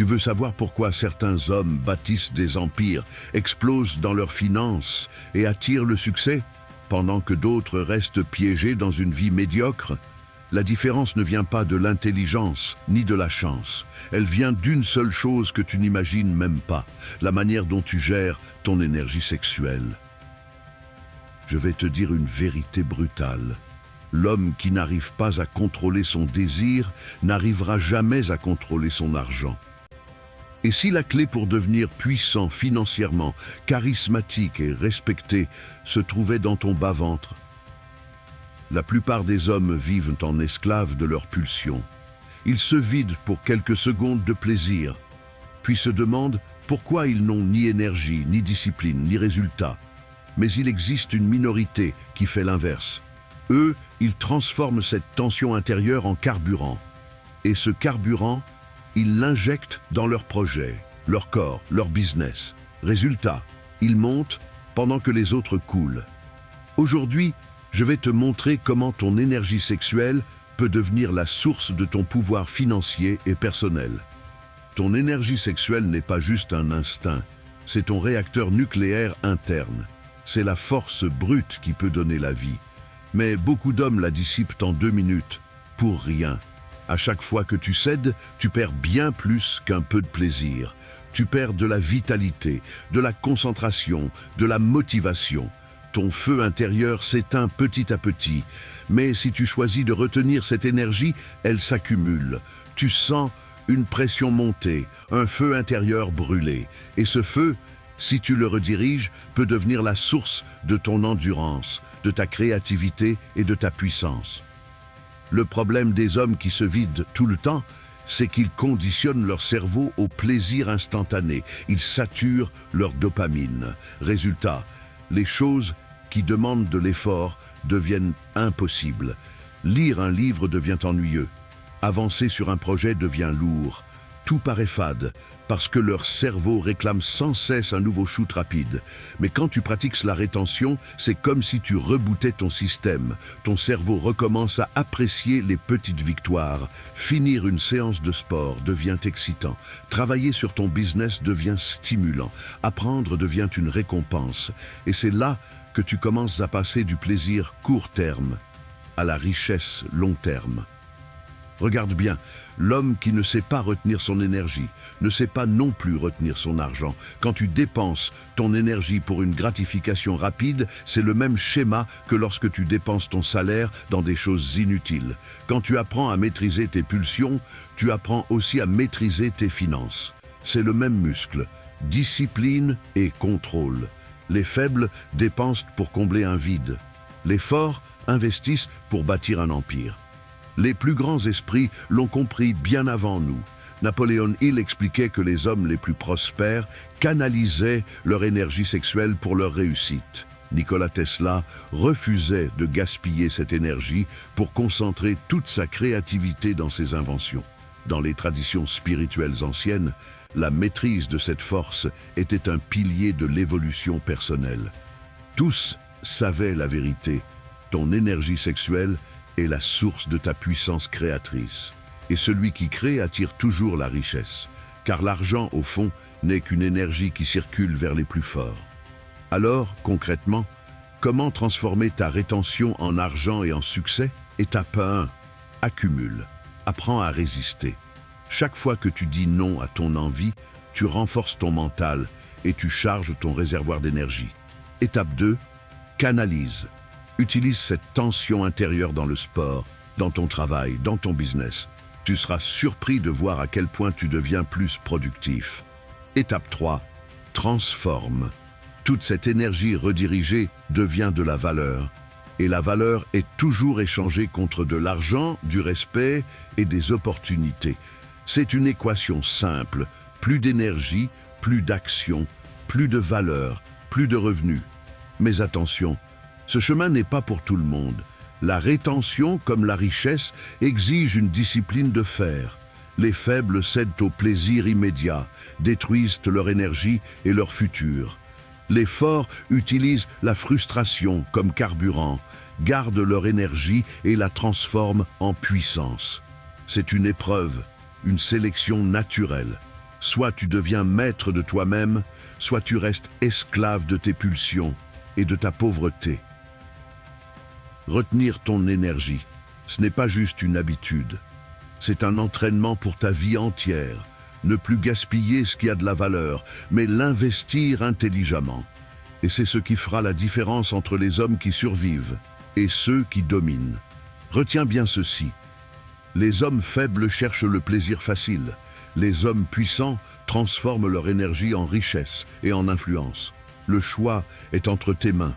Tu veux savoir pourquoi certains hommes bâtissent des empires, explosent dans leurs finances et attirent le succès, pendant que d'autres restent piégés dans une vie médiocre? La différence ne vient pas de l'intelligence ni de la chance. Elle vient d'une seule chose que tu n'imagines même pas, la manière dont tu gères ton énergie sexuelle. Je vais te dire une vérité brutale. L'homme qui n'arrive pas à contrôler son désir n'arrivera jamais à contrôler son argent. Et si la clé pour devenir puissant financièrement, charismatique et respecté se trouvait dans ton bas-ventre? La plupart des hommes vivent en esclaves de leurs pulsions. Ils se vident pour quelques secondes de plaisir, puis se demandent pourquoi ils n'ont ni énergie, ni discipline, ni résultat. Mais il existe une minorité qui fait l'inverse. Eux, ils transforment cette tension intérieure en carburant. Et ce carburant, ils l'injectent dans leurs projets, leur corps, leur business. Résultat, ils montent pendant que les autres coulent. Aujourd'hui, je vais te montrer comment ton énergie sexuelle peut devenir la source de ton pouvoir financier et personnel. Ton énergie sexuelle n'est pas juste un instinct, c'est ton réacteur nucléaire interne. C'est la force brute qui peut donner la vie. Mais beaucoup d'hommes la dissipent en 2 minutes, pour rien. À chaque fois que tu cèdes, tu perds bien plus qu'un peu de plaisir. Tu perds de la vitalité, de la concentration, de la motivation. Ton feu intérieur s'éteint petit à petit. Mais si tu choisis de retenir cette énergie, elle s'accumule. Tu sens une pression monter, un feu intérieur brûler. Et ce feu, si tu le rediriges, peut devenir la source de ton endurance, de ta créativité et de ta puissance. Le problème des hommes qui se vident tout le temps, c'est qu'ils conditionnent leur cerveau au plaisir instantané. Ils saturent leur dopamine. Résultat, les choses qui demandent de l'effort deviennent impossibles. Lire un livre devient ennuyeux. Avancer sur un projet devient lourd. Tout paraît fade, parce que leur cerveau réclame sans cesse un nouveau shoot rapide. Mais quand tu pratiques la rétention, c'est comme si tu rebootais ton système. Ton cerveau recommence à apprécier les petites victoires. Finir une séance de sport devient excitant. Travailler sur ton business devient stimulant. Apprendre devient une récompense. Et c'est là que tu commences à passer du plaisir court terme à la richesse long terme. Regarde bien, l'homme qui ne sait pas retenir son énergie, ne sait pas non plus retenir son argent. Quand tu dépenses ton énergie pour une gratification rapide, c'est le même schéma que lorsque tu dépenses ton salaire dans des choses inutiles. Quand tu apprends à maîtriser tes pulsions, tu apprends aussi à maîtriser tes finances. C'est le même muscle, discipline et contrôle. Les faibles dépensent pour combler un vide. Les forts investissent pour bâtir un empire. Les plus grands esprits l'ont compris bien avant nous. Napoléon Hill expliquait que les hommes les plus prospères canalisaient leur énergie sexuelle pour leur réussite. Nikola Tesla refusait de gaspiller cette énergie pour concentrer toute sa créativité dans ses inventions. Dans les traditions spirituelles anciennes, la maîtrise de cette force était un pilier de l'évolution personnelle. Tous savaient la vérité. Ton énergie sexuelle est la source de ta puissance créatrice. Et celui qui crée attire toujours la richesse, car l'argent, au fond, n'est qu'une énergie qui circule vers les plus forts. Alors, concrètement, comment transformer ta rétention en argent et en succès? Étape 1. Accumule. Apprends à résister. Chaque fois que tu dis non à ton envie, tu renforces ton mental et tu charges ton réservoir d'énergie. Étape 2. Canalise. Utilise cette tension intérieure dans le sport, dans ton travail, dans ton business. Tu seras surpris de voir à quel point tu deviens plus productif. Étape 3. Transforme. Toute cette énergie redirigée devient de la valeur. Et la valeur est toujours échangée contre de l'argent, du respect et des opportunités. C'est une équation simple. Plus d'énergie, plus d'action, plus de valeur, plus de revenus. Mais attention, ce chemin n'est pas pour tout le monde. La rétention, comme la richesse, exige une discipline de fer. Les faibles cèdent au plaisir immédiat, détruisent leur énergie et leur futur. Les forts utilisent la frustration comme carburant, gardent leur énergie et la transforment en puissance. C'est une épreuve, une sélection naturelle. Soit tu deviens maître de toi-même, soit tu restes esclave de tes pulsions et de ta pauvreté. Retenir ton énergie, ce n'est pas juste une habitude. C'est un entraînement pour ta vie entière. Ne plus gaspiller ce qui a de la valeur, mais l'investir intelligemment. Et c'est ce qui fera la différence entre les hommes qui survivent et ceux qui dominent. Retiens bien ceci. Les hommes faibles cherchent le plaisir facile. Les hommes puissants transforment leur énergie en richesse et en influence. Le choix est entre tes mains.